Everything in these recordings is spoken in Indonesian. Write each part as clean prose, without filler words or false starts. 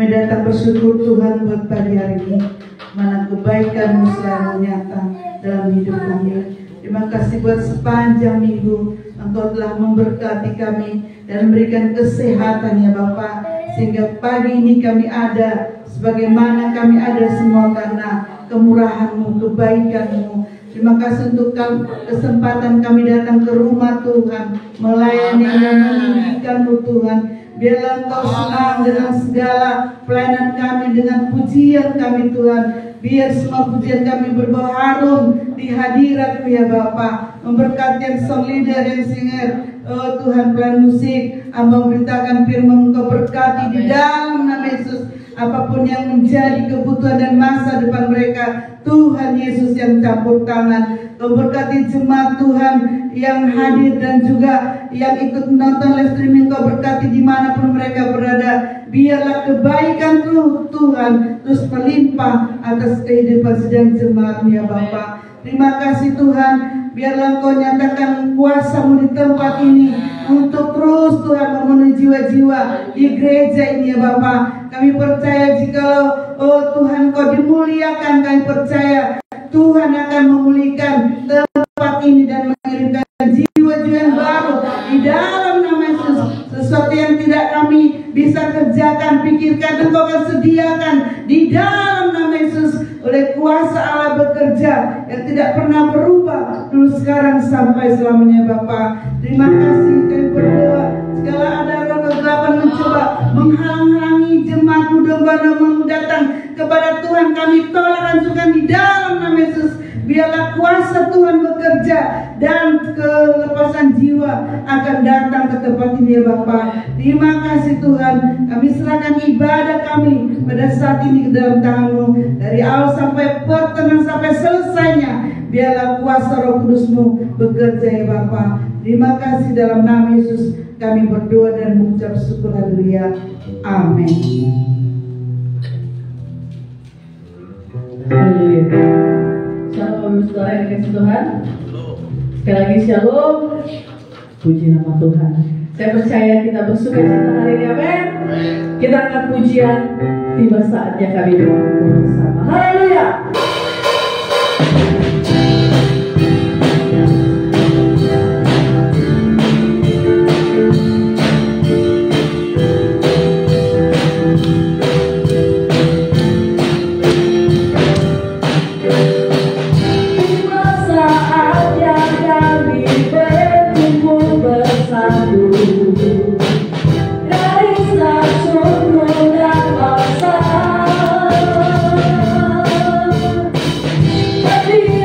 Kami datang bersyukur Tuhan buat pagi hari ini, mana kebaikan-Mu selalu nyata dalam hidup kami. Terima kasih buat sepanjang minggu Engkau telah memberkati kami dan memberikan kesehatan ya Bapa, sehingga pagi ini kami ada sebagaimana kami ada semua karena kemurahan-Mu, kebaikan-Mu. Terima kasih untuk kesempatan kami datang ke rumah Tuhan, melayani dan meninggikan-Mu Tuhan. Biarlah Engkau senang dengan segala pelayanan kami, dengan pujian kami Tuhan. Biar semua pujian kami berbau harum di hadirat-Mu ya Bapa. Memberkati yang song leader, yang singer, oh Tuhan, pelayan musik, Amba memberitakan firman Engkau berkati di dalam nama Yesus. Apapun yang menjadi kebutuhan dan masa depan mereka, Tuhan Yesus yang campur tangan. Kau berkati jemaat Tuhan yang hadir dan juga yang ikut menonton live streaming. Kau berkati dimanapun mereka berada. Biarlah kebaikan Tuhan terus melimpah atas kehidupan sedang jemaat-Mu ya Bapa. Terima kasih Tuhan. Biarlah Engkau nyatakan kuasa-Mu di tempat ini untuk terus Tuhan memenuhi jiwa-jiwa di gereja ini ya Bapa. Kami percaya jika Tuhan Kau dimuliakan, kami percaya Tuhan akan memulihkan tempat ini dan mengirimkan jiwa-jiwa yang baru di dalam nama Yesus. Sesuatu yang tidak kami bisa kerjakan, pikirkan, Engkau akan sediakan di dalam nama Yesus. Oleh kuasa Allah bekerja yang tidak pernah berubah dulu, sekarang, sampai selamanya Bapa. Terima kasih kami berdoa. Segala ada roh kegelapan mencoba menghalang-halangi jemaat-Mu, domba-domba-Mu datang kepada Tuhan, kami tolak hancurkan di dalam nama Yesus. Biarlah kuasa Tuhan bekerja dan kelepasan jiwa akan datang ke tempat ini ya Bapa. Terima kasih Tuhan. Kami serahkan ibadah kami pada saat ini ke dalam tangan-Mu. Dari awal sampai pertengahan sampai selesainya, biarlah kuasa Roh Kudus-Mu bekerja ya Bapa. Terima kasih, dalam nama Yesus kami berdoa dan mengucap syukur. Haleluya. Amin. Haleluya. Shalom saudara yang dikasih Tuhan. Sekali lagi shalom. Puji nama Tuhan. Saya percaya kita bersuka cita hari ini, amin. Kita akan pujian, tiba saatnya kami berkumpul bersama. Haleluya. Happy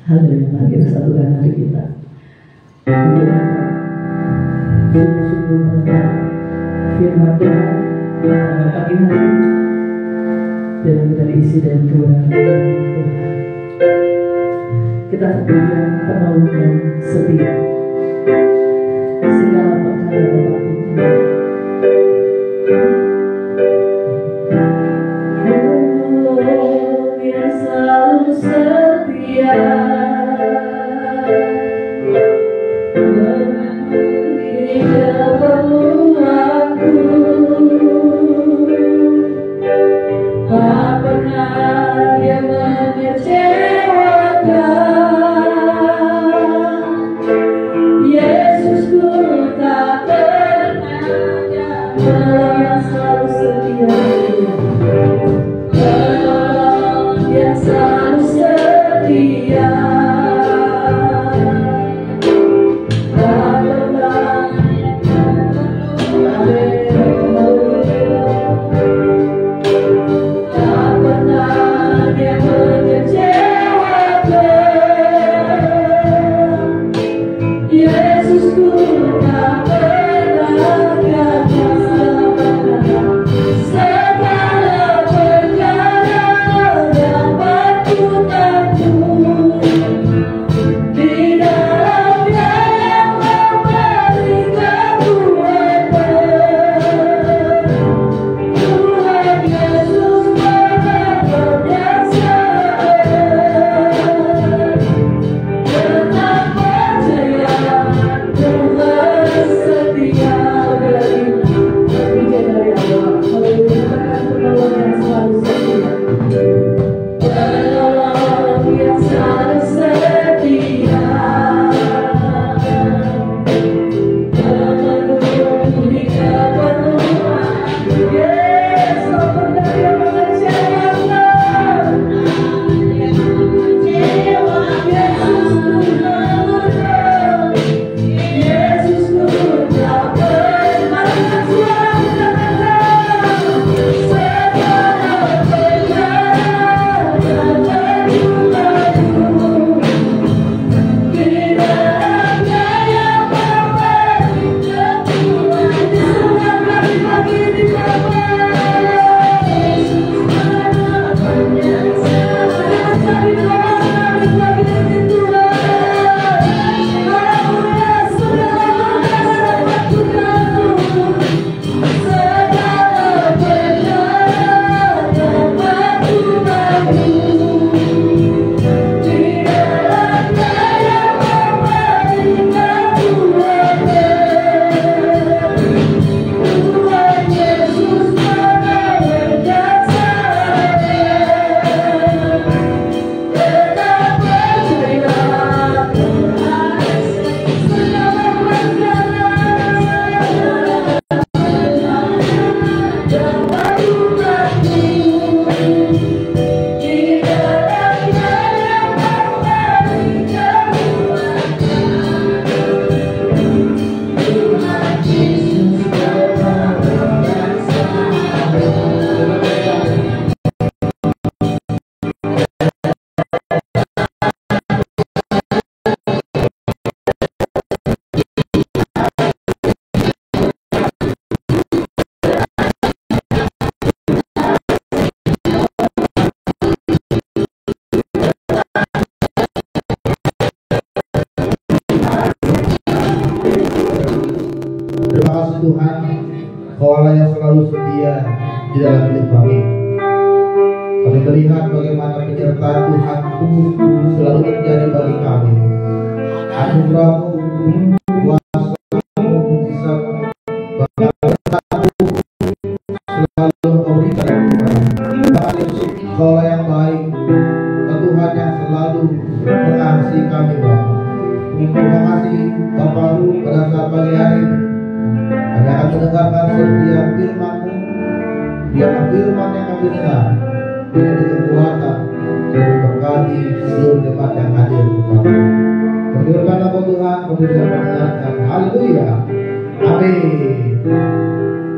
Haleluya, mari kita satukan hati kita. Sungguh mendengar firman Tuhan pada pagi hari ini, dan kita diisi dengan kebenaran Tuhan. Kita kemudian penolong yang setia, segala perkara dapat Tuhan. Yang selalu setia, Dia perlu aku, tak pernah Dia mengecewakan. Yesusku tak pernah yang selalu setia. Yang selalu setia, tak pernah, tak pernah Dia mengecewakan. Yesusku tak pernah gagal segala Engkau Allah yang selalu setia di dalam hidup kami. Kami melihat bagaimana penyertaan Tuhan-Ku selalu terjadi bagi kami. Anugerah-Mu, kuasa-Mu, mujizat-Mu, berkat-Mu selalu Engkau berikan Tuhan. Tuhan Yesus, Engkau Allah yang baik, Tuhan yang selalu mengasihi kami Bapa. Terima kasih Bapa-Ku pada saat pagi hari ini. Kami akan mendengarkan setiap firman-Mu. Biarlah firman yang kami dengar menjadi kekuatan untuk berkati seluruh jemaat yang hadir Bapa. Berfirman Engkau Tuhan, kami bisa mendengarkan. Haleluya. Amin.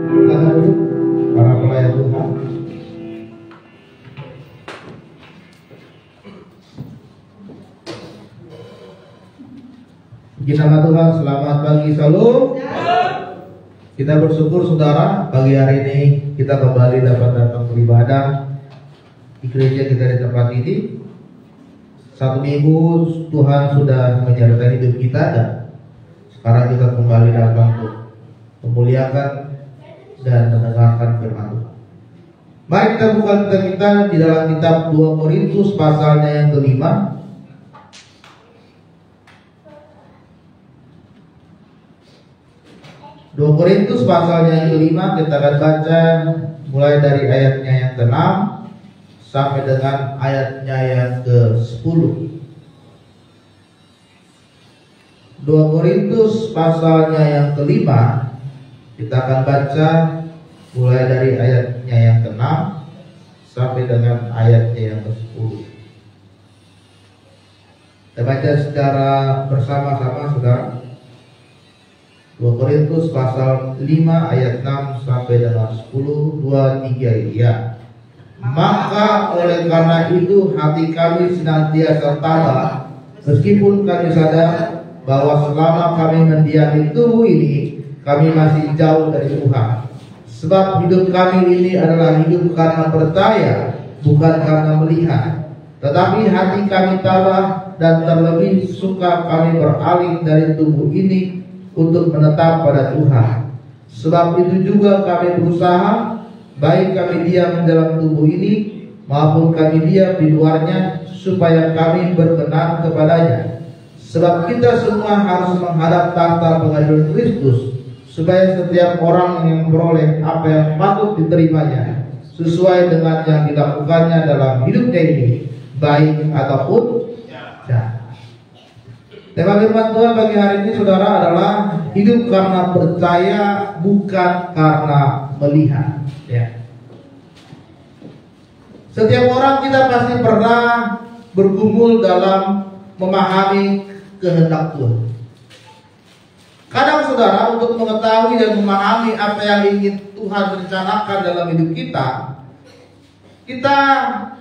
Silakan duduk para pelayan Tuhan. Puji nama Tuhan, selamat pagi, salam. Kita bersyukur saudara, pagi hari ini kita kembali dapat datang beribadah di gereja kita di tempat ini. Satu minggu Tuhan sudah menyertai hidup kita dan sekarang kita kembali datang untuk memuliakan dan mendengarkan firman Tuhan. Mari kita buka kitab kita di dalam kitab 2 Korintus pasalnya yang kelima. 2 Korintus pasalnya yang kelima, kita akan baca mulai dari ayatnya yang ke-6 sampai dengan ayatnya yang ke-10. 2 Korintus pasalnya yang kelima, kita akan baca mulai dari ayatnya yang ke-6 sampai dengan ayatnya yang ke-10. Kita baca secara bersama-sama saudara. 2 Korintus pasal 5 ayat 6 sampai dengan 10, 2, 3 ya. Maka oleh karena itu hati kami senantiasa tabah, meskipun kami sadar bahwa selama kami mendiami tubuh ini, kami masih jauh dari Tuhan. Sebab hidup kami ini adalah hidup karena percaya, bukan karena melihat. Tetapi hati kami tabah dan terlebih suka kami beralih dari tubuh ini untuk menetap pada Tuhan. Sebab itu juga kami berusaha, baik kami diam dalam tubuh ini maupun kami diam di luarnya, supaya kami berkenan kepadanya. Sebab kita semua harus menghadap tahta pengadilan Kristus, supaya setiap orang yang memperoleh apa yang patut diterimanya sesuai dengan yang dilakukannya dalam hidupnya ini, baik ataupun jahat. Tema firman Tuhan bagi hari ini saudara adalah hidup karena percaya, bukan karena melihat ya. Setiap orang kita pasti pernah bergumul dalam memahami kehendak Tuhan. Kadang saudara, untuk mengetahui dan memahami apa yang ingin Tuhan rencanakan dalam hidup kita, kita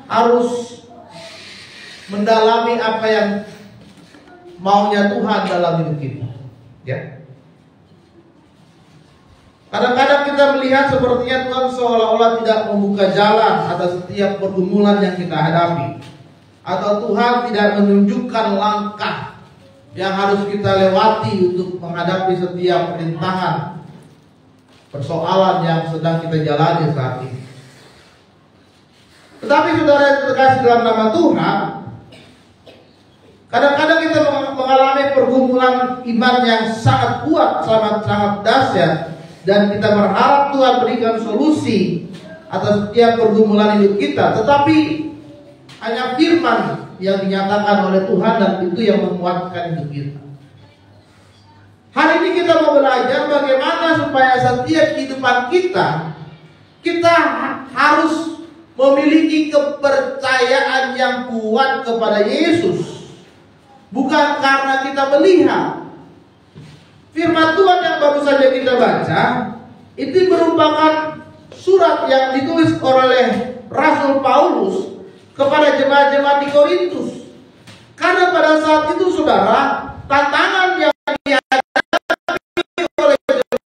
harus mendalami apa yang maunya Tuhan dalam hidup kita ya. Kadang-kadang kita melihat sepertinya Tuhan seolah-olah tidak membuka jalan atas setiap pergumulan yang kita hadapi, atau Tuhan tidak menunjukkan langkah yang harus kita lewati untuk menghadapi setiap rintangan persoalan yang sedang kita jalani saat ini. Tetapi saudara yang terkasih dalam nama Tuhan, kadang-kadang kita mengalami pergumulan iman yang sangat kuat, sangat dahsyat, dan kita berharap Tuhan berikan solusi atas setiap pergumulan hidup kita. Tetapi hanya firman yang dinyatakan oleh Tuhan, dan itu yang menguatkan hidup kita. Hari ini kita mau belajar bagaimana supaya setiap kehidupan kita harus memiliki kepercayaan yang kuat kepada Yesus. Bukan karena kita melihat. Firman Tuhan yang baru saja kita baca, itu merupakan surat yang ditulis oleh Rasul Paulus kepada jemaat-jemaat di Korintus. Karena pada saat itu saudara, tantangan yang dihadapi oleh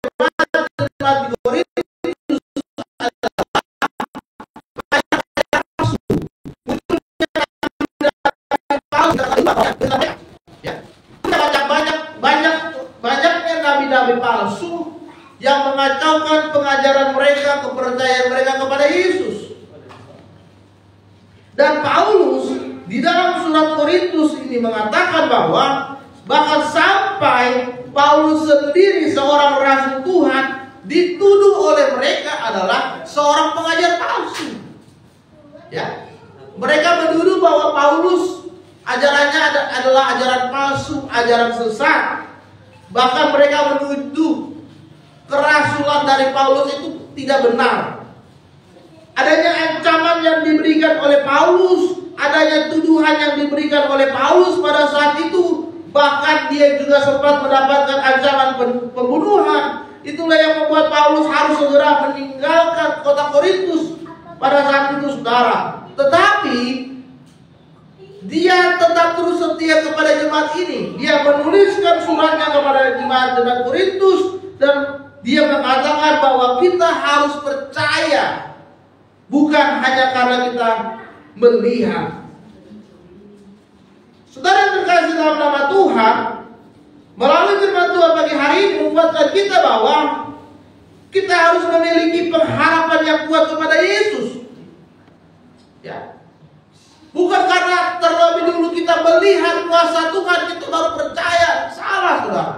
jemaat di Korintus banyaknya nabi-nabi palsu yang mengacaukan pengajaran ajaran mereka, kepercayaan mereka kepada Yesus. Dan Paulus di dalam surat Korintus ini mengatakan bahwa bahkan sampai Paulus sendiri seorang rasul Tuhan dituduh oleh mereka adalah seorang pengajar palsu. Ya. Mereka menuduh bahwa Paulus ajarannya adalah ajaran palsu, ajaran sesat. Bahkan mereka menuduh kerasulan dari Paulus itu tidak benar. Adanya ancaman yang diberikan oleh Paulus, adanya tuduhan yang diberikan oleh Paulus pada saat itu, bahkan dia juga sempat mendapatkan ancaman pembunuhan. Itulah yang membuat Paulus harus segera meninggalkan kota Korintus pada saat itu, saudara. Tetapi dia tetap terus setia kepada jemaat ini. Dia menuliskan suratnya kepada jemaat Korintus dan dia mengatakan bahwa kita harus percaya, bukan hanya karena kita melihat. Saudara yang terkasih dalam nama Tuhan, melalui firman Tuhan pagi hari ini membuatkan kita bahwa kita harus memiliki pengharapan yang kuat kepada Yesus. Ya. Bukan karena terlebih dulu kita melihat kuasa Tuhan kita baru percaya. Salah, saudara.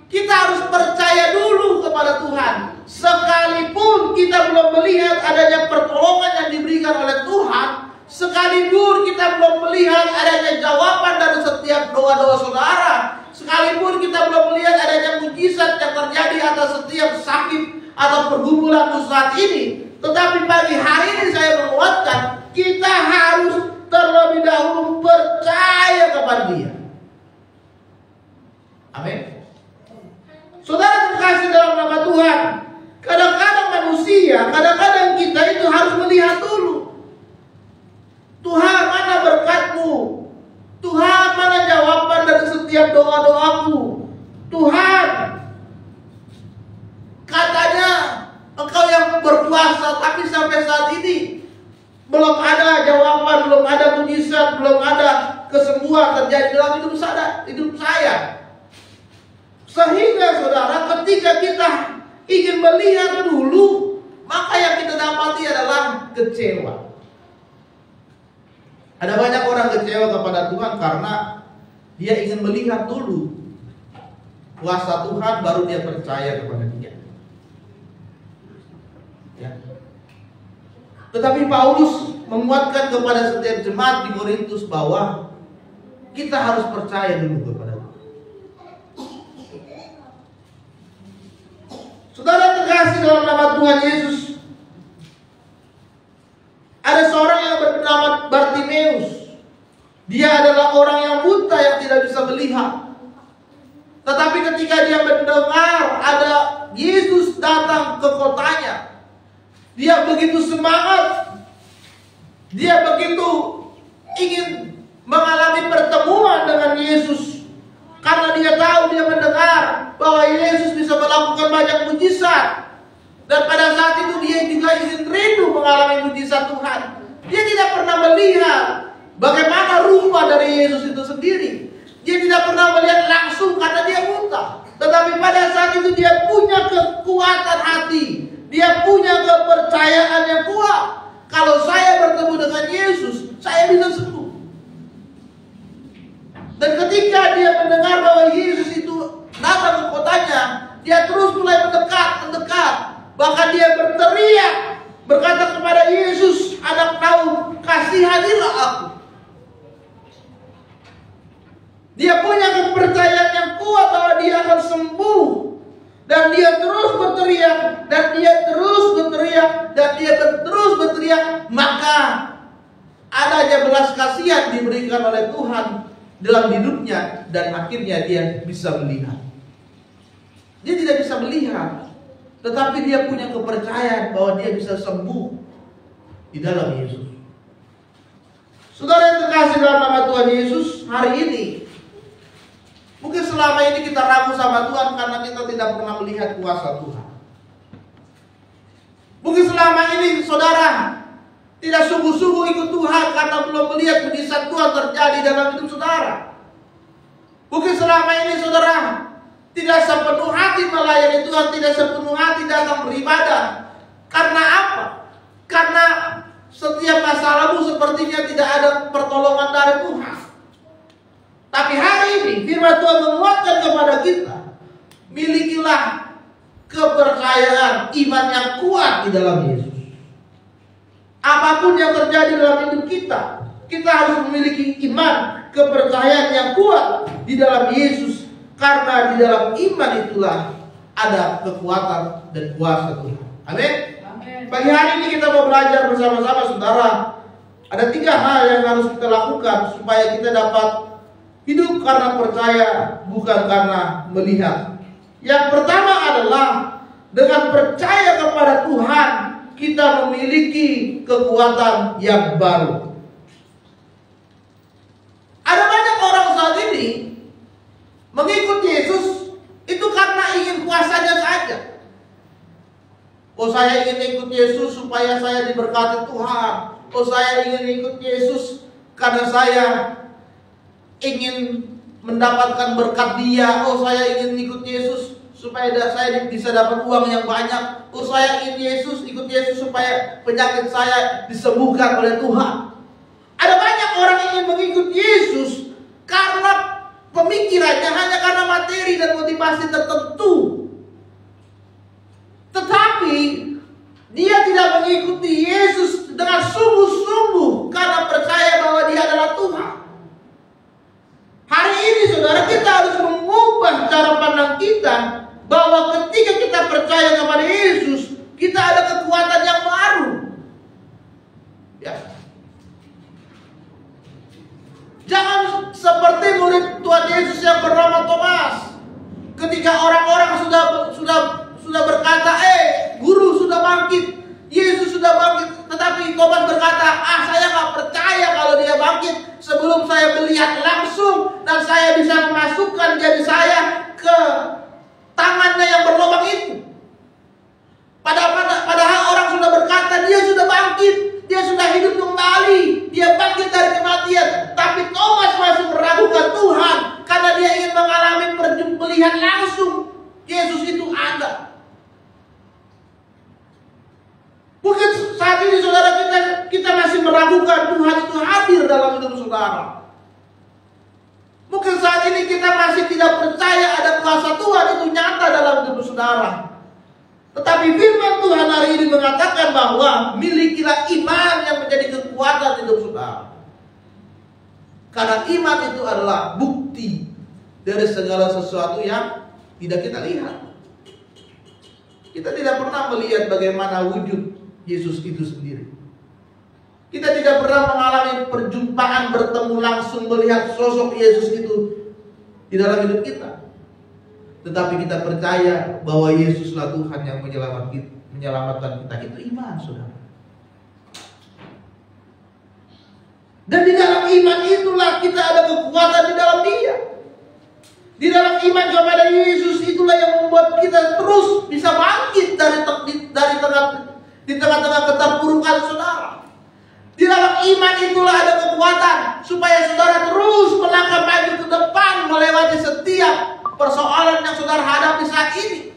Kita harus percaya dulu kepada Tuhan. Sekalipun kita belum melihat adanya pertolongan yang diberikan oleh Tuhan, sekalipun kita belum melihat adanya jawaban dari setiap doa-doa saudara, sekalipun kita belum melihat adanya mujizat yang terjadi atas setiap sakit atau pergumulan saat ini, tetapi pagi hari ini saya menguatkan kita harus terlebih dahulu percaya kepada Dia. Amin. Saudara terkasih dalam nama Tuhan, kadang-kadang manusia, kadang-kadang kita itu harus melihat dulu. Tuhan, mana berkat-Mu? Tuhan, mana jawaban dari setiap doa-doaku? Tuhan, katanya Engkau yang berkuasa, tapi sampai saat ini belum ada jawaban, belum ada mujizat, belum ada kesembuhan terjadi dalam hidup saya. Sehingga saudara, ketika kita ingin melihat dulu, maka yang kita dapati adalah kecewa. Ada banyak orang kecewa kepada Tuhan karena dia ingin melihat dulu kuasa Tuhan, baru dia percaya kepada Dia. Ya. Tetapi Paulus menguatkan kepada setiap jemaat di Korintus bahwa kita harus percaya dulu kepada Tuhan. Saudara terkasih dalam nama Tuhan Yesus, ada seorang yang bernama Bartimeus. Dia adalah orang yang buta yang tidak bisa melihat. Tetapi ketika dia mendengar ada Yesus datang ke kotanya, dia begitu semangat. Dia begitu ingin mengalami pertemuan dengan Yesus. Karena dia tahu, dia mendengar bahwa Yesus bisa melakukan banyak mujizat. Dan pada saat itu dia juga ingin rindu mengalami mujizat Tuhan. Dia tidak pernah melihat bagaimana rupa dari Yesus itu sendiri. Dia tidak pernah melihat langsung karena dia buta. Tetapi pada saat itu dia punya kekuatan hati. Dia punya kepercayaan yang kuat. Kalau saya bertemu dengan Yesus, saya bisa sembuh. Dan ketika dia mendengar bahwa Yesus itu datang ke kotanya, dia terus mulai mendekat. Bahkan dia berteriak, berkata kepada Yesus, "Anak Daud, kasihanilah aku." Dia punya kepercayaan yang kuat bahwa dia akan sembuh. Dan dia terus berteriak, dan dia terus berteriak, maka adanya belas kasihan diberikan oleh Tuhan dalam hidupnya, dan akhirnya dia bisa melihat. Dia tidak bisa melihat, tetapi dia punya kepercayaan bahwa dia bisa sembuh di dalam Yesus. Saudara yang terkasih dalam nama Tuhan Yesus, hari ini mungkin selama ini kita ragu sama Tuhan karena kita tidak pernah melihat kuasa Tuhan. Mungkin selama ini saudara tidak sungguh-sungguh ikut Tuhan karena belum melihat mujizat Tuhan terjadi dalam hidup saudara. Mungkin selama ini saudara tidak sepenuh hati melayani Tuhan, tidak sepenuh hati datang beribadah sepertinya tidak ada pertolongan dari Tuhan. Tapi hari ini firman Tuhan menguatkan kepada kita, milikilah kepercayaan, iman yang kuat di dalam Yesus. Apapun yang terjadi dalam hidup kita, kita harus memiliki iman, kepercayaan yang kuat di dalam Yesus. Karena di dalam iman itulah ada kekuatan dan kuasa Tuhan. Amin. Pagi hari ini kita mau belajar bersama-sama, saudara. Ada 3 hal yang harus kita lakukan supaya kita dapat hidup karena percaya, bukan karena melihat. Yang pertama adalah dengan percaya kepada Tuhan, kita memiliki kekuatan yang baru. Ada banyak orang saat ini mengikut Yesus itu karena ingin kuasanya saja. Oh, saya ingin ikut Yesus supaya saya diberkati Tuhan. Oh, saya ingin ikut Yesus karena saya ingin mendapatkan berkat Dia. Oh, saya ingin ikut Yesus supaya saya bisa dapat uang yang banyak. Oh, saya ingin ikut Yesus supaya penyakit saya disembuhkan oleh Tuhan. Ada banyak orang ingin mengikut Yesus karena pemikirannya hanya karena materi dan motivasi tertentu. Tetapi dia tidak mengikuti Yesus dengan sungguh-sungguh karena percaya bahwa Dia adalah Tuhan. Hari ini saudara, kita harus mengubah cara pandang kita bahwa ketika kita percaya kepada Yesus, kita ada kekuatan yang baru. Ya. Jangan seperti murid Tuhan Yesus yang bernama Thomas. Ketika orang-orang sudah berkata, guru sudah bangkit, Yesus sudah bangkit, tetapi Thomas berkata, saya nggak percaya kalau Dia bangkit sebelum saya melihat langsung dan saya bisa memasukkan jari saya ke tangannya yang berlubang itu. Padahal orang sudah berkata Dia sudah bangkit, Dia sudah hidup kembali, Dia bangkit dari kematian. Tapi Thomas masih meragukan Tuhan karena dia ingin mengalami melihat langsung Yesus itu ada. Mungkin saat ini saudara kita masih meragukan Tuhan itu hadir dalam hidup saudara. Mungkin saat ini kita masih tidak percaya ada kuasa Tuhan itu nyata dalam hidup saudara. Tetapi firman Tuhan hari ini mengatakan bahwa milikilah iman yang menjadi kekuatan hidup saudara. Karena iman itu adalah bukti dari segala sesuatu yang tidak kita lihat. Kita tidak pernah melihat bagaimana wujud Yesus itu sendiri. Kita tidak pernah mengalami perjumpaan, bertemu langsung, melihat sosok Yesus itu di dalam hidup kita. Tetapi kita percaya bahwa Yesuslah Tuhan yang menyelamatkan kita. Itu iman, saudara. Dan di dalam iman itulah kita ada kekuatan di dalam Dia. Di dalam iman kepada Yesus itulah yang membuat kita terus bisa bangkit di tengah-tengah keterpurukan saudara. Di dalam iman itulah ada kekuatan supaya saudara terus melangkah maju ke depan melewati setiap persoalan yang saudara hadapi saat ini.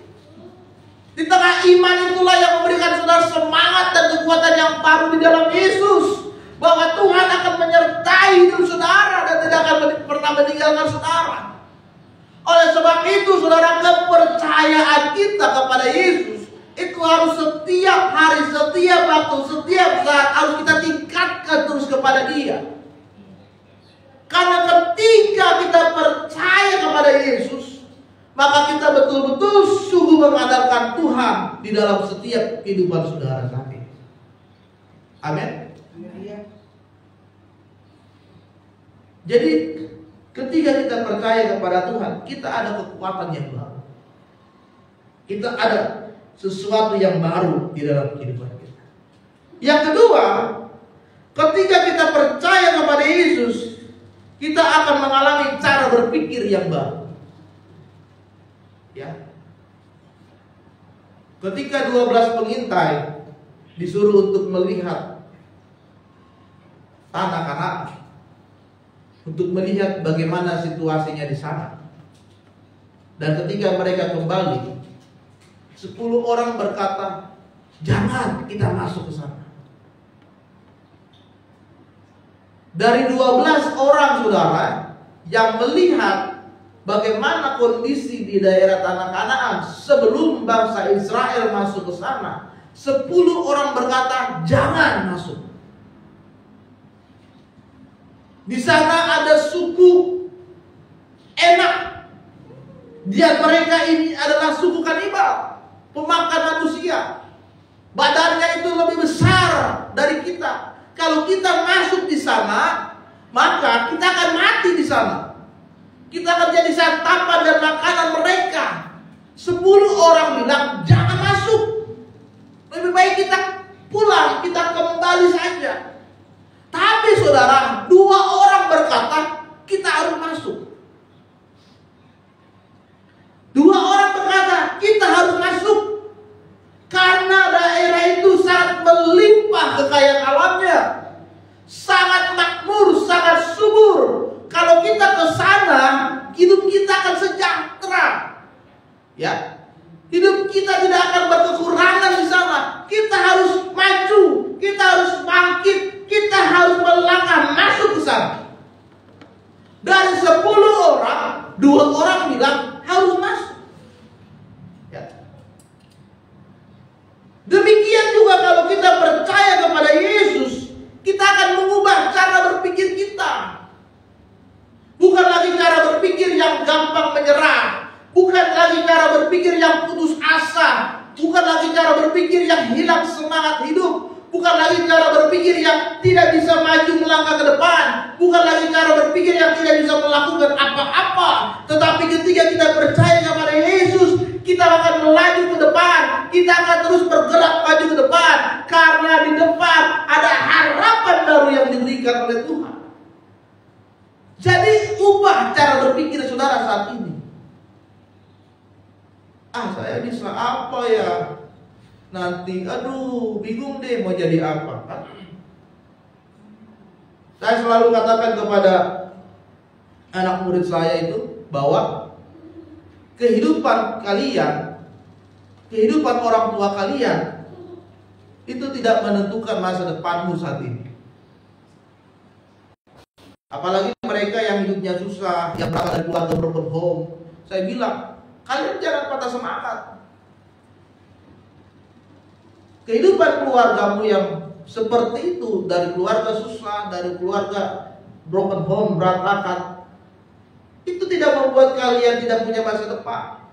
Di tengah iman itulah yang memberikan saudara semangat dan kekuatan yang baru di dalam Yesus. Bahwa Tuhan akan menyertai hidup saudara dan tidak akan pernah meninggalkan saudara. Oleh sebab itu saudara, kepercayaan kita kepada Yesus itu harus setiap hari, setiap waktu, setiap saat harus kita tingkatkan terus kepada Dia. Karena ketika kita percaya kepada Yesus, maka kita betul-betul sungguh mengandalkan Tuhan di dalam setiap kehidupan saudara saat ini. Amin. Jadi ketika kita percaya kepada Tuhan, kita ada kekuatan yang baru. Kita ada sesuatu yang baru di dalam kehidupan kita. Yang kedua, ketika kita percaya kepada Yesus, kita akan mengalami cara berpikir yang baru. Ya. Ketika 12 pengintai disuruh untuk melihat tanah Kanaan, untuk melihat bagaimana situasinya di sana. Dan ketika mereka kembali, 10 orang berkata, jangan kita masuk ke sana. Dari 12 orang saudara yang melihat bagaimana kondisi di daerah tanah Kanaan sebelum bangsa Israel masuk ke sana, 10 orang berkata jangan masuk. Di sana ada suku Enak. Dia mereka ini adalah suku kanibal, pemakan manusia. Badannya itu lebih besar dari kita. Kalau kita masuk di sana, maka kita akan mati di sana. Kita akan jadi santapan dan makanan mereka. 10 orang bilang jangan masuk. Lebih baik kita pulang, kita kembali saja. Tapi saudara, 2 orang berkata kita harus masuk. 2 orang berkata kita harus masuk. Karena daerah itu sangat melimpah kekayaan alamnya, sangat makmur, sangat subur. Kalau kita ke sana, hidup kita akan sejahtera. Ya, hidup kita tidak akan berkekurangan di sana. Kita harus maju, kita harus bangkit, kita harus melangkah masuk ke sana. Dari 10 orang, 2 orang bilang harus masuk. Demikian juga kalau kita percaya kepada Yesus, kita akan mengubah cara berpikir kita. Bukan lagi cara berpikir yang gampang menyerah, bukan lagi cara berpikir yang putus asa, bukan lagi cara berpikir yang hilang semangat hidup, bukan lagi cara berpikir yang tidak bisa maju melangkah ke depan, bukan lagi cara berpikir yang tidak bisa melakukan apa-apa. Tetapi ketika kita percaya kepada Yesus, kita akan melaju ke depan, kita akan terus bergerak maju ke depan, karena di depan ada harapan baru yang diberikan oleh Tuhan. Jadi ubah cara berpikir saudara saat ini. Saya bisa apa ya? Nanti bingung deh mau jadi apa. Saya selalu katakan kepada anak murid saya itu bahwa kehidupan kalian, kehidupan orang tua kalian itu tidak menentukan masa depanmu saat ini. Apalagi mereka yang hidupnya susah, yang berasal dari keluarga broken home. Saya bilang, kalian jangan patah semangat. Kehidupan keluargamu yang seperti itu, dari keluarga susah, dari keluarga broken home, berantakan, itu tidak membuat kalian tidak punya masa depan.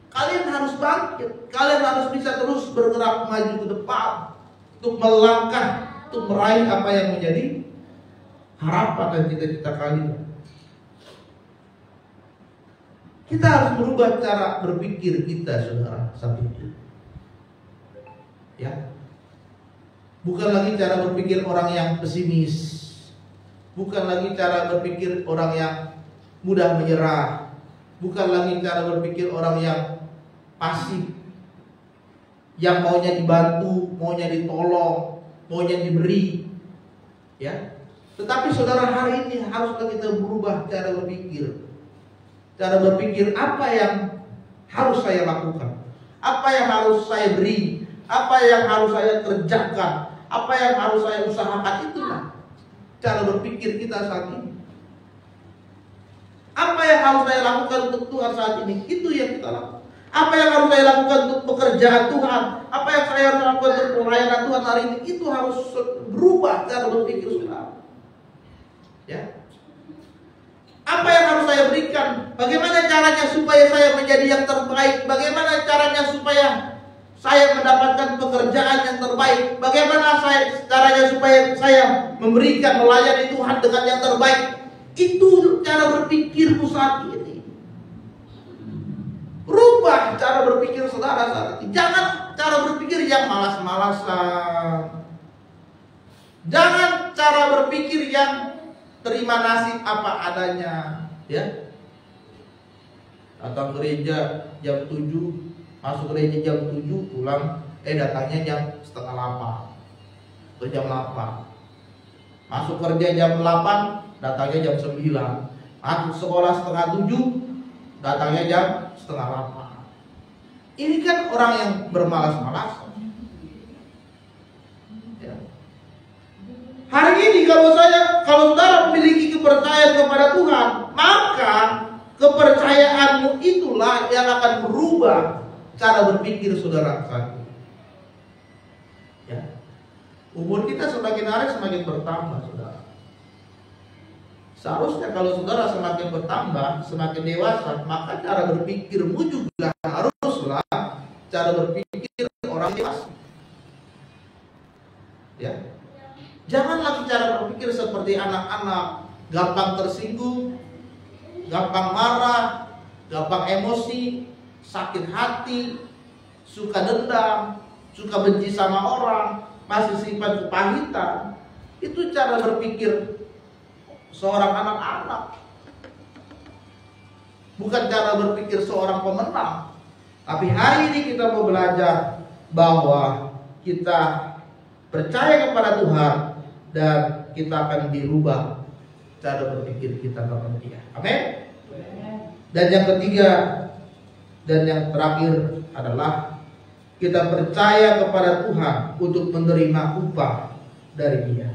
Kalian harus bangkit. Kalian harus bisa terus bergerak maju ke depan, untuk melangkah, untuk meraih apa yang menjadi harapan dan cita-cita kalian. Kita harus merubah cara berpikir kita, saudara, saat itu. Ya, bukan lagi cara berpikir orang yang pesimis. Bukan lagi cara berpikir orang yang mudah menyerah. Bukan lagi cara berpikir orang yang pasif, yang maunya dibantu, maunya ditolong, maunya diberi. Ya. Tetapi saudara, hari ini haruslah kita berubah cara berpikir. Cara berpikir apa yang harus saya lakukan, apa yang harus saya beri, apa yang harus saya kerjakan, apa yang harus saya usahakan. Itulah cara berpikir kita saat ini. Apa yang harus saya lakukan untuk Tuhan saat ini, itu yang kita lakukan. Apa yang harus saya lakukan untuk pekerjaan Tuhan, apa yang saya harus lakukan untuk pelayanan Tuhan hari ini, itu harus berubah cara berpikir saudara. Ya. Apa yang harus saya berikan? Bagaimana caranya supaya saya menjadi yang terbaik? Bagaimana caranya supaya saya mendapatkan pekerjaan yang terbaik? Bagaimana caranya supaya saya memberikan melayani Tuhan dengan yang terbaik? Itu cara berpikirmu saat ini. Rubah cara berpikir saudara saat ini. Jangan cara berpikir yang malas-malasan. Jangan cara berpikir yang terima nasib apa adanya, ya. Datang gereja jam 7, masuk gereja jam 7, pulang datangnya jam setengah 8 atau jam 8. Masuk kerja jam 8, datangnya jam 9. Masuk sekolah setengah 7, datangnya jam setengah 8. Ini kan orang yang bermalas-malasan. Ya. Hari ini kalau saudara memiliki kepercayaan kepada Tuhan, maka kepercayaanmu itulah yang akan merubah cara berpikir saudara saat ini. Ya. Umur kita semakin hari semakin bertambah, saudara. Seharusnya kalau saudara semakin bertambah, semakin dewasa, maka cara berpikirmu juga haruslah cara berpikir orang dewasa. Ya. Jangan lagi cara berpikir seperti anak-anak, gampang tersinggung, gampang marah, gampang emosi, sakit hati, suka dendam, suka benci sama orang, masih simpan kepahitan. Itu cara berpikir seorang anak-anak, bukan cara berpikir seorang pemenang. Tapi hari ini kita mau belajar bahwa kita percaya kepada Tuhan dan kita akan dirubah cara berpikir kita kepada Dia. Amin. Dan yang ketiga dan yang terakhir adalah kita percaya kepada Tuhan untuk menerima upah dari Dia.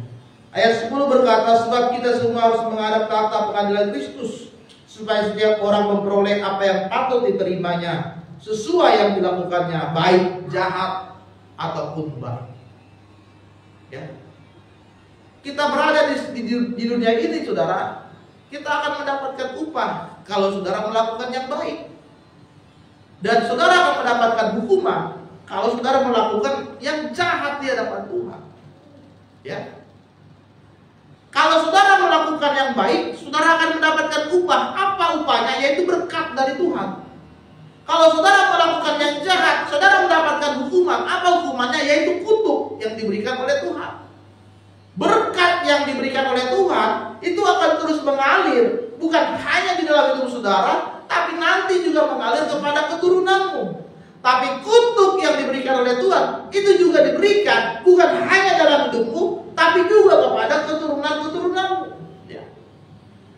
Ayat 10 berkata, sebab kita semua harus menghadap tahta pengadilan Kristus, supaya setiap orang memperoleh apa yang patut diterimanya sesuai yang dilakukannya, baik jahat ataupun baik. Ya. Kita berada di dunia ini, saudara, kita akan mendapatkan upah kalau saudara melakukan yang baik. Dan saudara akan mendapatkan hukuman kalau saudara melakukan yang jahat di hadapan Tuhan. Ya. Kalau saudara melakukan yang baik, saudara akan mendapatkan upah. Apa upahnya? Yaitu berkat dari Tuhan. Kalau saudara melakukan yang jahat, saudara mendapatkan hukuman. Apa hukumannya? Yaitu kutuk yang diberikan oleh Tuhan. Berkat yang diberikan oleh Tuhan itu akan terus mengalir, bukan hanya di dalam hidup saudara, tapi nanti juga mengalir kepada keturunanmu. Tapi kutuk yang diberikan oleh Tuhan itu juga diberikan bukan hanya dalam hidupmu, tapi juga kepada keturunan-keturunanmu. Ya.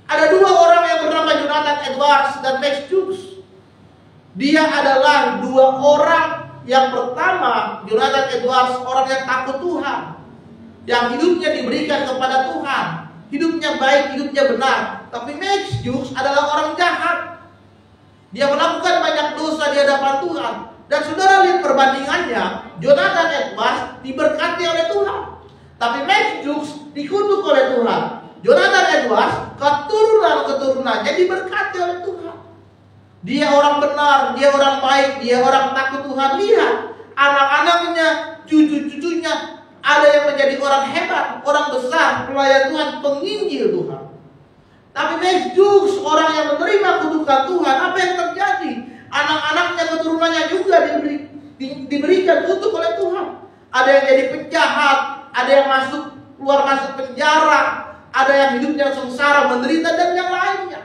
Ada dua orang yang bernama Jonathan Edwards dan Max Jukes. Dia adalah dua orang yang pertama. Jonathan Edwards orang yang takut Tuhan, yang hidupnya diberikan kepada Tuhan, hidupnya baik, hidupnya benar. Tapi Max Jukes adalah orang jahat. Dia melakukan banyak dosa di hadapan Tuhan. Dan saudara lihat perbandingannya, Jonathan Edwards diberkati oleh Tuhan, tapi Max Jukes dikutuk oleh Tuhan. Jonathan Edwards keturunan-keturunannya diberkati oleh Tuhan. Dia orang benar, dia orang baik, dia orang takut Tuhan. Lihat anak-anaknya, cucu-cucunya, ada yang menjadi orang hebat, orang besar, pelayan Tuhan, penginjil Tuhan. Tapi Max Jukes, orang yang menerima kutukan Tuhan, apa yang terjadi? Anak-anaknya, keturunannya juga diberikan kutuk oleh Tuhan. Ada yang jadi penjahat, ada yang keluar masuk penjara, ada yang hidupnya sengsara, menderita, dan yang lainnya.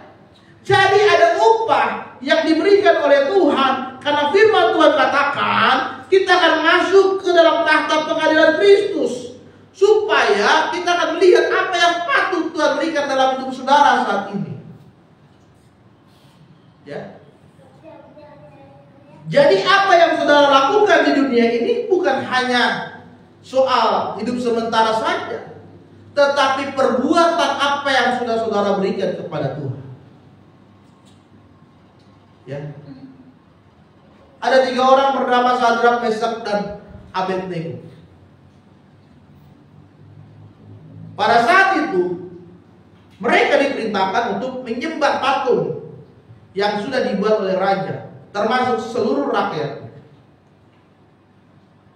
Jadi ada upah yang diberikan oleh Tuhan, karena firman Tuhan katakan kita akan masuk ke dalam tahta pengadilan Kristus, supaya kita akan melihat apa yang patut Tuhan berikan dalam hidup saudara saat ini. Ya. Jadi apa yang saudara lakukan di dunia ini bukan hanya soal hidup sementara saja, tetapi perbuatan apa yang sudah saudara berikan kepada Tuhan. Ya. Ada 3 orang bernama Sadrak, Meshak, dan Abednego. Pada saat itu mereka diperintahkan untuk menyembah patung yang sudah dibuat oleh raja, termasuk seluruh rakyat.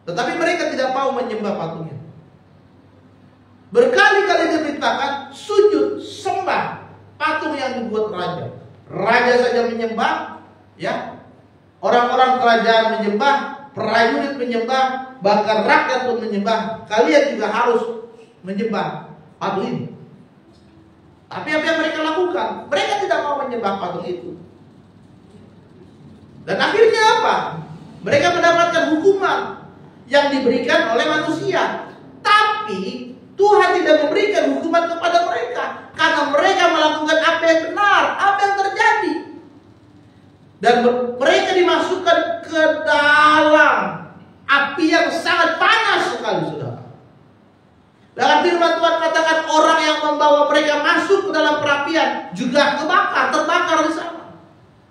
Tetapi mereka tidak mau menyembah patungnya. Berkali-kali diperintahkan sujud sembah patung yang dibuat raja. Raja saja menyembah, ya. Orang-orang kerajaan menyembah, prajurit menyembah, bahkan rakyat pun menyembah. Kalian juga harus menyembah patung ini. Tapi apa yang mereka lakukan? Mereka tidak mau menyembah patung itu. Dan akhirnya apa? Mereka mendapatkan hukuman yang diberikan oleh manusia. Tapi Tuhan tidak memberikan hukuman kepada mereka, karena mereka melakukan apa yang benar, apa yang terjadi. Dan mereka dimasukkan ke dalam api yang sangat panas sekali, saudara. Dalam firman Tuhan katakan orang yang membawa mereka masuk ke dalam perapian juga terbakar di sana.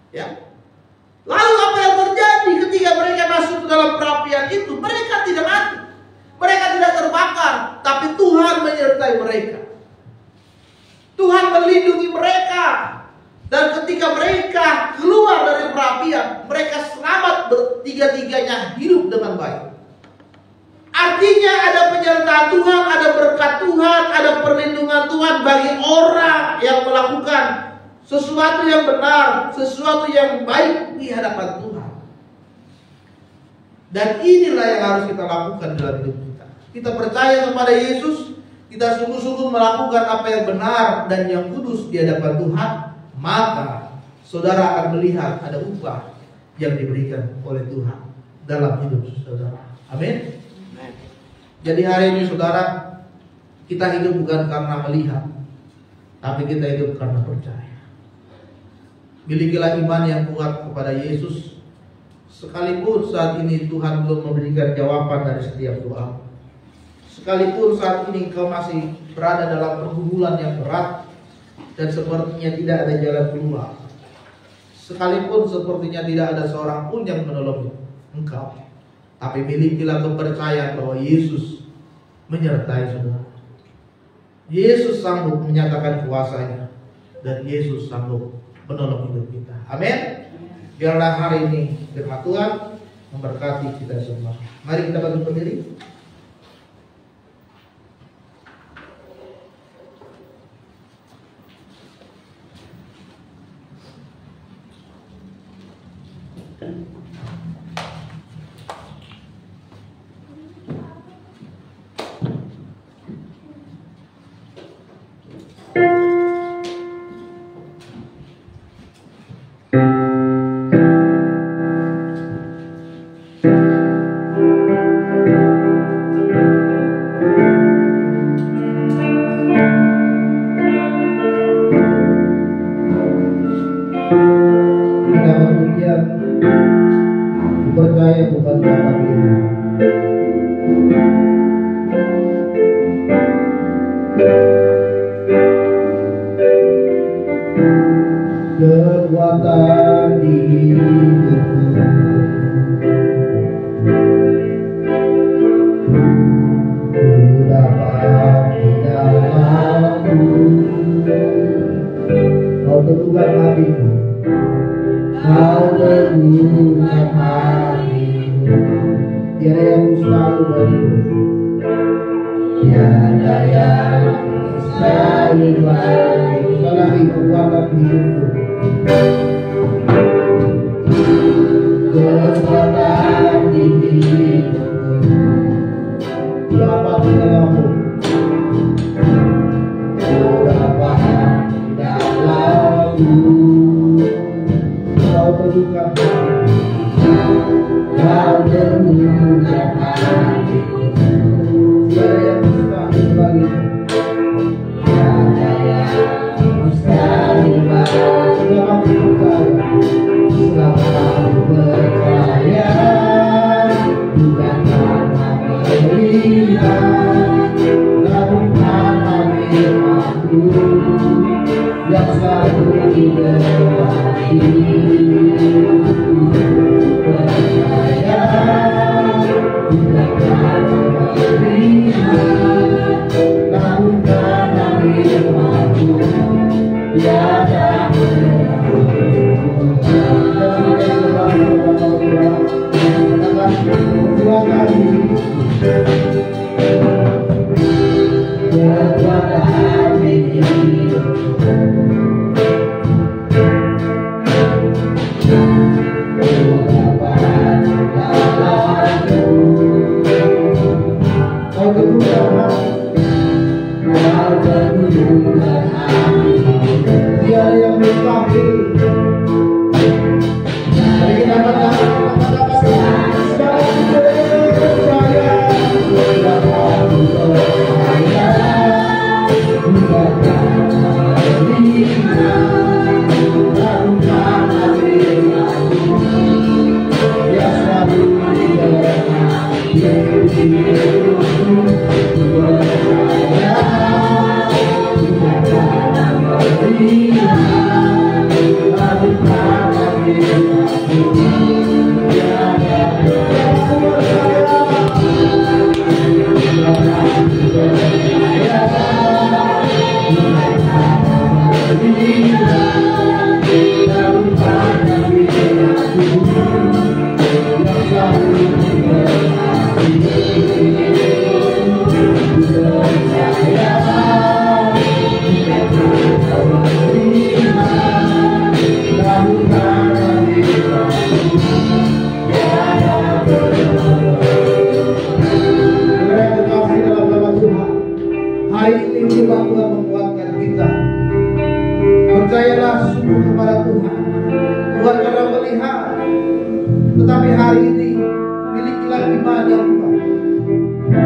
Ya. Lalu apa yang terjadi ketika mereka masuk ke dalam perapian itu? Mereka tidak mati. Mereka tidak terbakar, tapi Tuhan menyertai mereka. Tuhan melindungi mereka. Dan ketika mereka keluar dari perapian, mereka selamat bertiga-tiganya hidup dengan baik. Artinya ada penyertaan Tuhan, ada berkat Tuhan, ada perlindungan Tuhan bagi orang yang melakukan sesuatu yang benar, sesuatu yang baik di hadapan Tuhan. Dan inilah yang harus kita lakukan dalam hidup kita. Kita percaya kepada Yesus, kita sungguh-sungguh melakukan apa yang benar dan yang kudus di hadapan Tuhan, maka saudara akan melihat ada upah yang diberikan oleh Tuhan dalam hidup saudara. Amin. Jadi hari ini saudara, kita hidup bukan karena melihat, tapi kita hidup karena percaya. Milikilah iman yang kuat kepada Yesus, sekalipun saat ini Tuhan belum memberikan jawaban dari setiap doa. Sekalipun saat ini kau masih berada dalam pergumulan yang berat dan sepertinya tidak ada jalan keluar. Sekalipun sepertinya tidak ada seorang pun yang menolong engkau, tapi milikilah kepercayaan bahwa Yesus menyertai saudara. Yesus sanggup menyatakan kuasanya, dan Yesus sanggup menolong hidup kita. Amin. Biarlah hari ini firman Tuhan memberkati kita semua. Mari kita bangkit berdiri. Percaya bukan karena diri. Kekuatan di hidupku ku dapat di dalammu. Kau teguhkan hatiku, kau teguhkan hatiku. Tiada yang mustahil bagimu, tiada yang mustahil bagimu. Sekali kekuatan hidupku, kekuatan di hidupku dapat di dalammu, dapat di dalammu. Kau teguhkan hatiku, kau teguhkan hatiku. Tiada yang mustahil bagimu, tiada yang mustahil bagimu. Selama aku percaya, bukan karena melihat, namun karena firman-Mu yang selalu diberkati. Percaya, bukan karena melihat, namun karena firman-Mu tiada dua kali kepada hati kau teguhkan hati, tiada yang mustahil. Mari kita katakan yeah.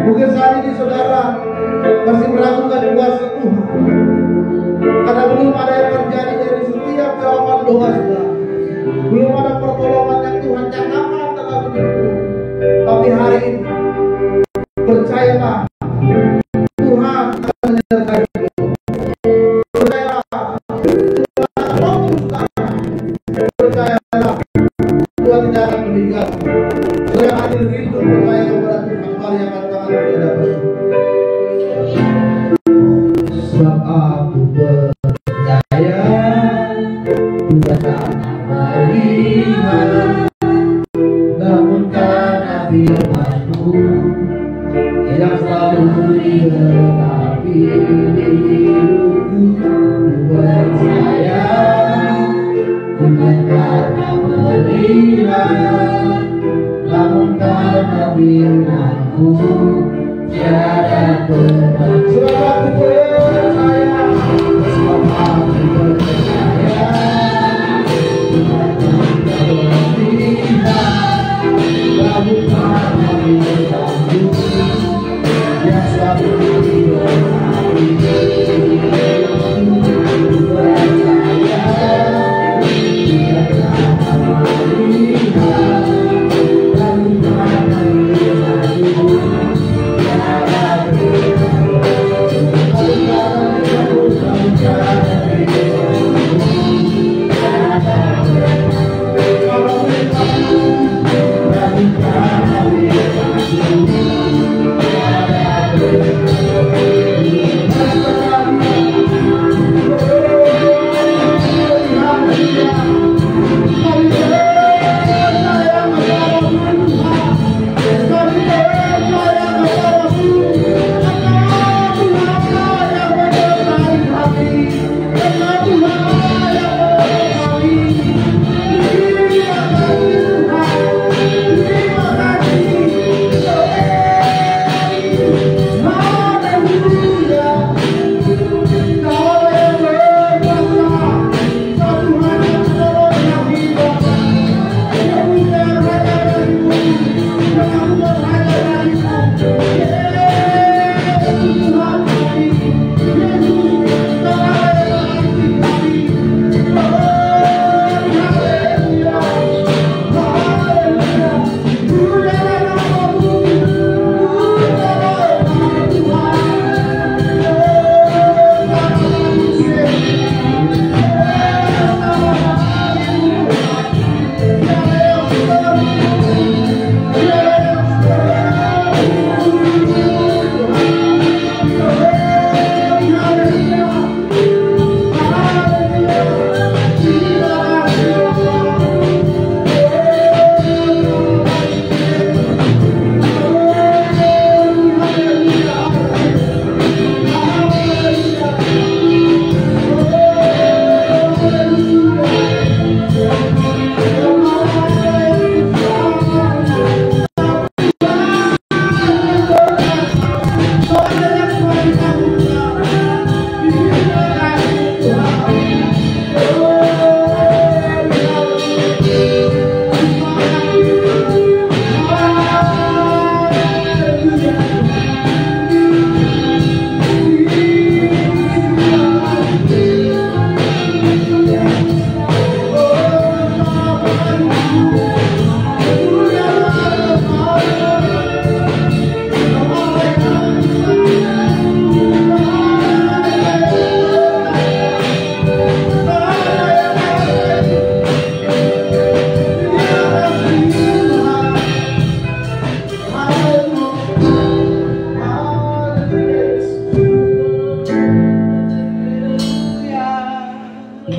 Mungkin saat ini saudara masih meragukan kuasa Tuhan, karena belum ada yang terjadi dari setiap jawaban doa saudara. Belum ada pertolongan yang Tuhan nyatakan dalam hidupmu. Tapi hari ini percayalah, Tuhan akan menyertai hidupmu. Percayalah, Tuhan akan menyertai. Percayalah, Tuhan tidak akan meninggal. Saudara hadir rindu percaya kepada Tuhan, mari angkat tangan kita bersyukur. Sebab aku percaya Tuhan akan melihat, namun karena firman-Mu yang selalu digenapi hidupku, ku percaya bukan karena melihat, namun karena firman-Mu tiada pernah. Sebab aku percaya, sebab aku percaya bukan karena melihat, namun karena firman-Mu yang selalu digenapi hidupku, ku percaya bukan karena melihat, namun karena firman-Mu tiada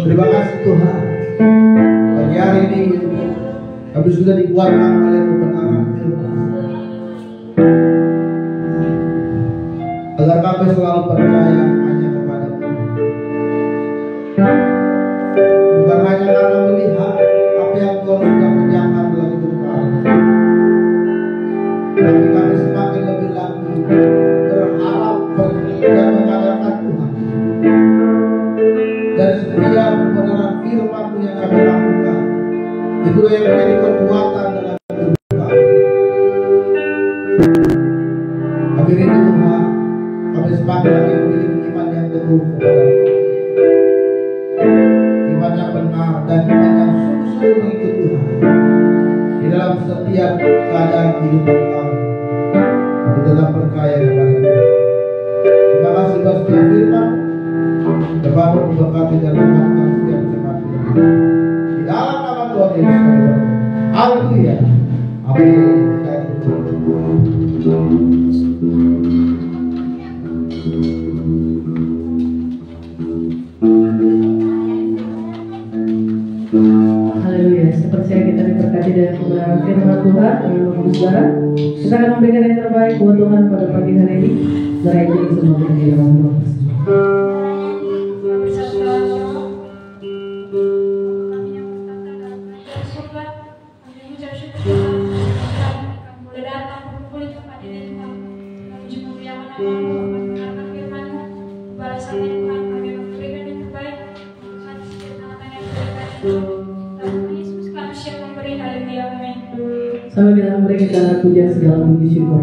Terima kasih Tuhan, pagi hari ini kami sudah dikuatkan oleh kebenaran firman, agar kami selalu percaya hanya kepada-Mu, bukan hanya karena melihat apa yang Tuhan sudah kerjakan dalam hidup kami, tapi kami semakin lebih lagi berharap dan mengandalkan Tuhan. Dan setiap kebenaran firman-Mu yang kami lakukan, itu yang menjadi kekuatan dalam hidup kami. Mengiring Tuhan, kami semakin lagi memiliki iman yang teguh kepada iman yang benar dan iman yang sungguh-sungguh mengikut Tuhan di dalam setiap keadaan kehidupan kami. Kami tetap percaya kepada Tuhan. Terima kasih buat setiap firman. Terbangun diberkati dan menguatkan setiap jemaat di dalam nama Tuhan Yesus kami berdoa. Haleluya. Amin. Haleluya. Saya percaya kita diberkati dengan kebenaran firman Tuhan. Saudara, kita akan memberikan yang terbaik buat Tuhan pada pagi hari ini. Saudara itu semua berdiri dalam doa. Sampai kita memberikan segala pujian segala puji syukur.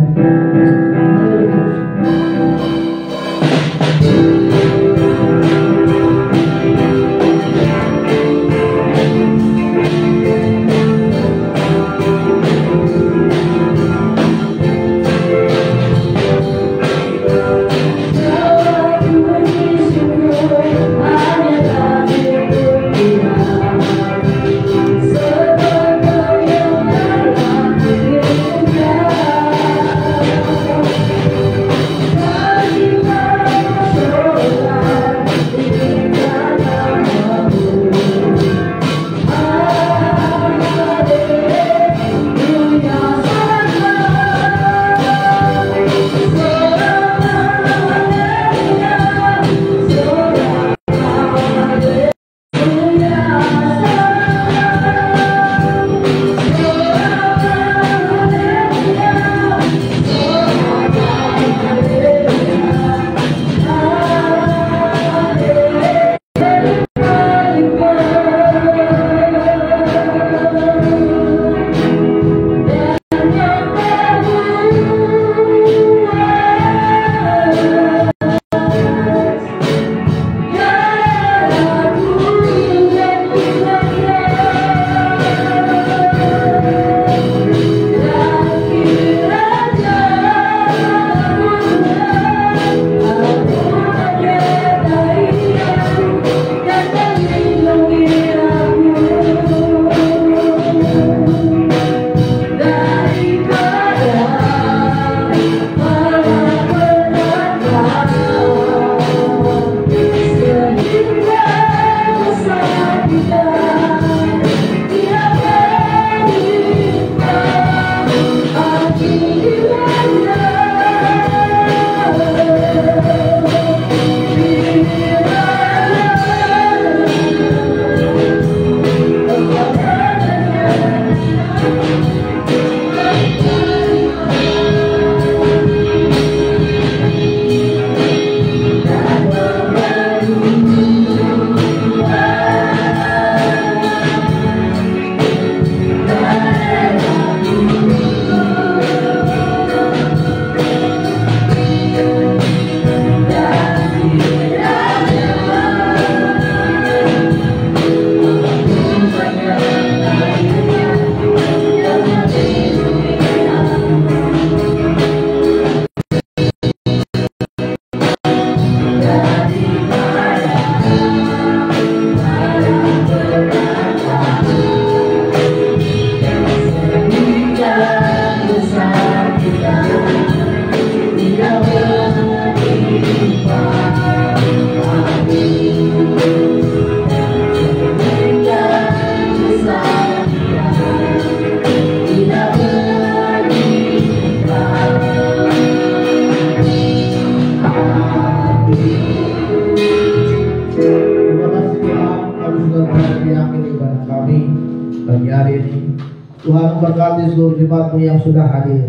Tuhan memberkati seluruh jemaat-Mu yang sudah hadir.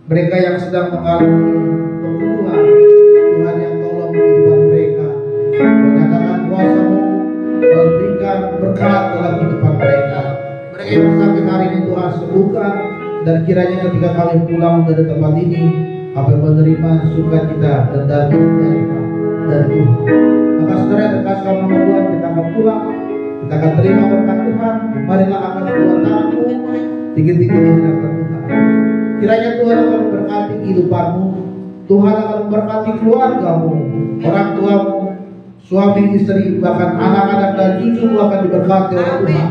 Mereka yang sedang mengalami keperluan, Tuhan yang tolong kehidupan mereka. Menyatakan kuasa-Mu, berikan berkat dalam kehidupan mereka. Mereka yang sakit hari ini Tuhan sembuhkan, dan kiranya ketika kami pulang dari tempat ini, apa yang menerima sukacita dan damai dari Tuhan. Maka saudara yang terkasih dalam nama Tuhan, kita akan pulang, kita akan terima berkat Tuhan. Marilah akan Tuhan tanganmu tinggi-tinggi di hadapan Tuhan. Kiranya Tuhan akan memberkati kehidupanmu, Tuhan akan memberkati keluargamu, orang tuamu, suami, istri, bahkan anak-anak dan cucumu akan diberkati oleh Tuhan.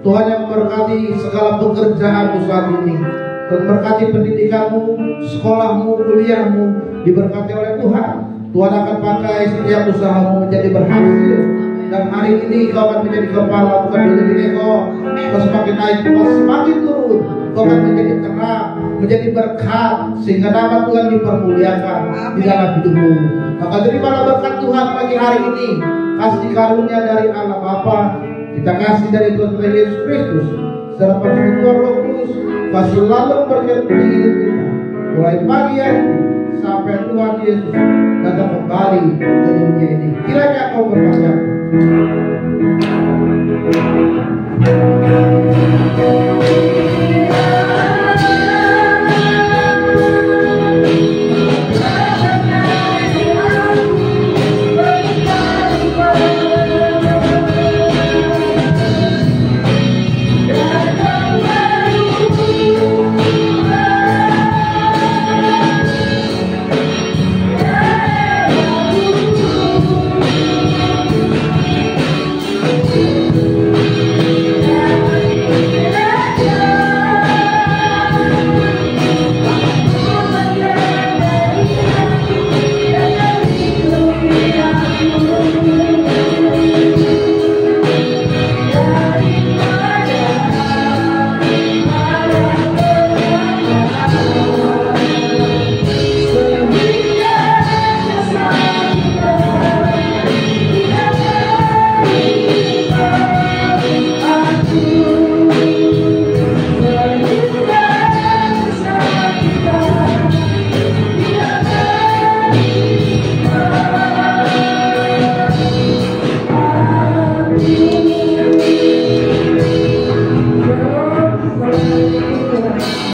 Tuhan yang memberkati segala pekerjaanmu saat ini, memberkati pendidikanmu, sekolahmu, kuliahmu, diberkati oleh Tuhan. Tuhan akan pakai setiap usahamu menjadi berhasil. Dan hari ini kau akan menjadi kepala, bukan menjadi ekor. Kau semakin naik, kau semakin turun. Kau akan menjadi terang, menjadi berkat, sehingga nama Tuhan dipermuliakan di dalam hidupmu. Maka terimalah berkat Tuhan pagi hari ini. Kasih karunia dari Allah Bapa, kita kasih dari Tuhan Yesus Kristus, secara persekutuan Roh Kudus, kasih lalu berkat hidup kita. Mulai pagi hari ini sampai Tuhan Yesus datang kembali ke dunia ini. Kiranya kau berbahagia.